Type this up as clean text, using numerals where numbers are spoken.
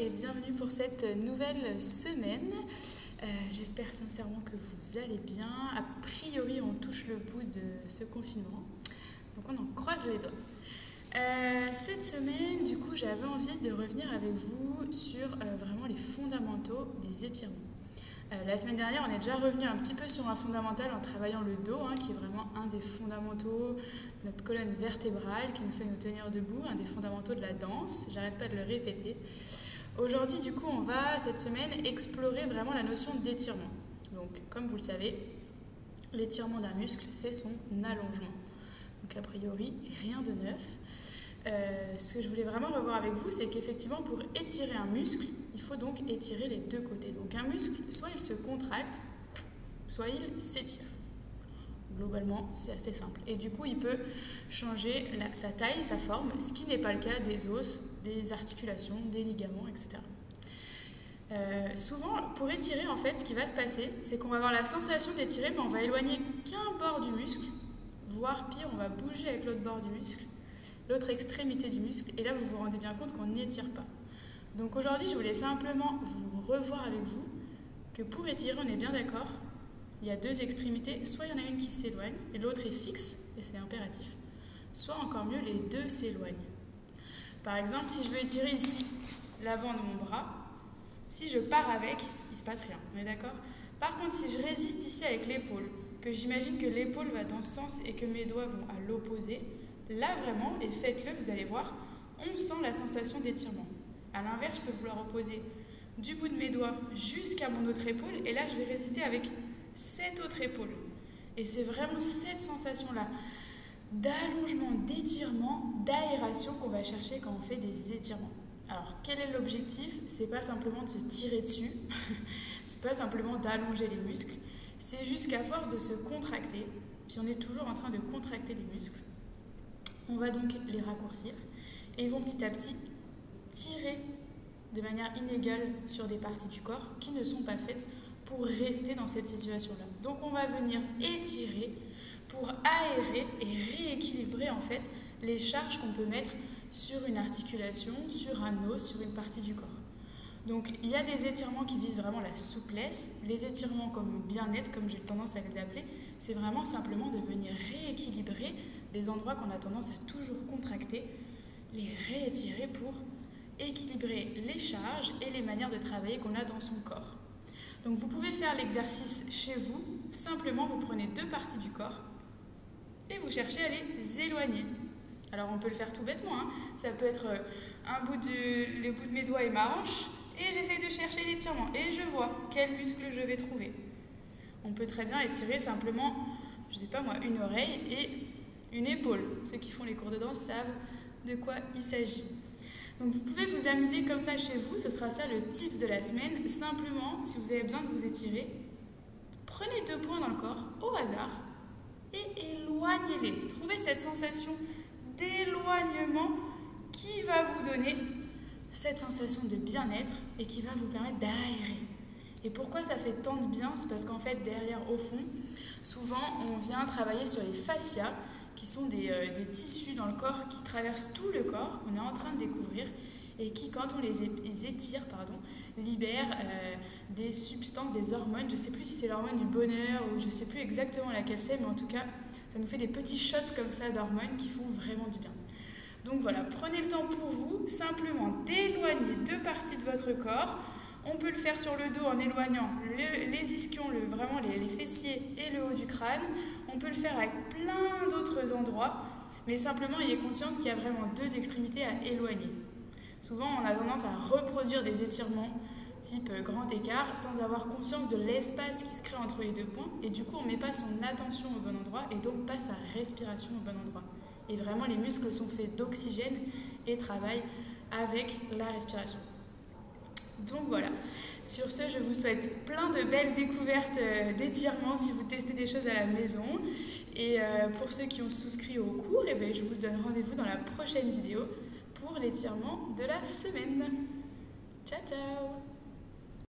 et bienvenue pour cette nouvelle semaine. J'espère sincèrement que vous allez bien. A priori, on touche le bout de ce confinement, donc on en croise les doigts. Cette semaine, du coup, j'avais envie de revenir avec vous sur vraiment les fondamentaux des étirements. La semaine dernière, on est déjà revenu un petit peu sur un fondamental en travaillant le dos, qui est vraiment un des fondamentaux, notre colonne vertébrale qui nous fait nous tenir debout, un des fondamentaux de la danse, j'arrête pas de le répéter. Aujourd'hui, du coup, on va, cette semaine, explorer vraiment la notion d'étirement. Donc, comme vous le savez, l'étirement d'un muscle, c'est son allongement. Donc, a priori, rien de neuf. Ce que je voulais vraiment revoir avec vous, c'est qu'effectivement, pour étirer un muscle, il faut donc étirer les deux côtés. Donc un muscle, soit il se contracte, soit il s'étire. Globalement, c'est assez simple. Et du coup, il peut changer sa taille, sa forme, ce qui n'est pas le cas des os, des articulations, des ligaments, etc. Souvent, pour étirer, en fait, ce qui va se passer, c'est qu'on va avoir la sensation d'étirer, mais on va éloigner qu'un bord du muscle, voire pire, on va bouger avec l'autre bord du muscle, l'autre extrémité du muscle, et là, vous vous rendez bien compte qu'on n'étire pas. Donc aujourd'hui, je voulais simplement vous revoir avec vous que pour étirer, on est bien d'accord, il y a deux extrémités, soit il y en a une qui s'éloigne et l'autre est fixe, et c'est impératif, soit encore mieux, les deux s'éloignent. Par exemple, si je veux étirer ici l'avant de mon bras, si je pars avec, il ne se passe rien, on est d'accord? Par contre, si je résiste ici avec l'épaule, que j'imagine que l'épaule va dans ce sens et que mes doigts vont à l'opposé, là vraiment, et faites-le, vous allez voir, on sent la sensation d'étirement. A l'inverse, je peux vouloir opposer du bout de mes doigts jusqu'à mon autre épaule, et là, je vais résister avec cette autre épaule. Et c'est vraiment cette sensation-là d'allongement, d'étirement, d'aération qu'on va chercher quand on fait des étirements. Alors, quel est l'objectif? C'est pas simplement de se tirer dessus, c'est pas simplement d'allonger les muscles, c'est juste qu'à force de se contracter, si on est toujours en train de contracter les muscles, on va donc les raccourcir et ils vont petit à petit tirer de manière inégale sur des parties du corps qui ne sont pas faites pour rester dans cette situation-là. Donc on va venir étirer pour aérer et rééquilibrer en fait les charges qu'on peut mettre sur une articulation, sur un os, sur une partie du corps. Donc il y a des étirements qui visent vraiment la souplesse, les étirements comme bien-être, comme j'ai tendance à les appeler, c'est vraiment simplement de venir rééquilibrer des endroits qu'on a tendance à toujours contracter, les réétirer pour équilibrer les charges et les manières de travailler qu'on a dans son corps. Donc vous pouvez faire l'exercice chez vous, simplement vous prenez deux parties du corps et vous cherchez à les éloigner. Alors on peut le faire tout bêtement, ça peut être le bout de mes doigts et ma hanche, et j'essaye de chercher l'étirement et je vois quel muscle je vais trouver. On peut très bien étirer simplement, je sais pas moi, une oreille et une épaule. Ceux qui font les cours de danse savent de quoi il s'agit. Donc vous pouvez vous amuser comme ça chez vous, ce sera ça le tips de la semaine. Simplement, si vous avez besoin de vous étirer, prenez deux points dans le corps au hasard et éloignez-les. Trouvez cette sensation d'éloignement qui va vous donner cette sensation de bien-être et qui va vous permettre d'aérer. Et pourquoi ça fait tant de bien? C'est parce qu'en fait, derrière, au fond, souvent, on vient travailler sur les fascias, qui sont des tissus dans le corps qui traversent tout le corps, qu'on est en train de découvrir, et qui, quand on les étire, libèrent des substances, des hormones. Je ne sais plus si c'est l'hormone du bonheur, ou je ne sais plus exactement laquelle c'est, mais en tout cas, ça nous fait des petits shots comme ça d'hormones qui font vraiment du bien. Donc voilà, prenez le temps pour vous, simplement d'éloigner deux parties de votre corps. On peut le faire sur le dos en éloignant les ischions, vraiment les fessiers et le haut du crâne. On peut le faire avec plein d'autres endroits, mais simplement ayez conscience qu'il y a vraiment deux extrémités à éloigner. Souvent, on a tendance à reproduire des étirements type grand écart sans avoir conscience de l'espace qui se crée entre les deux points, et du coup, on ne met pas son attention au bon endroit et donc pas sa respiration au bon endroit. Et vraiment, les muscles sont faits d'oxygène et travaillent avec la respiration. Donc voilà, sur ce, je vous souhaite plein de belles découvertes d'étirements si vous testez des choses à la maison. Et pour ceux qui ont souscrit au cours, je vous donne rendez-vous dans la prochaine vidéo pour l'étirement de la semaine. Ciao, ciao!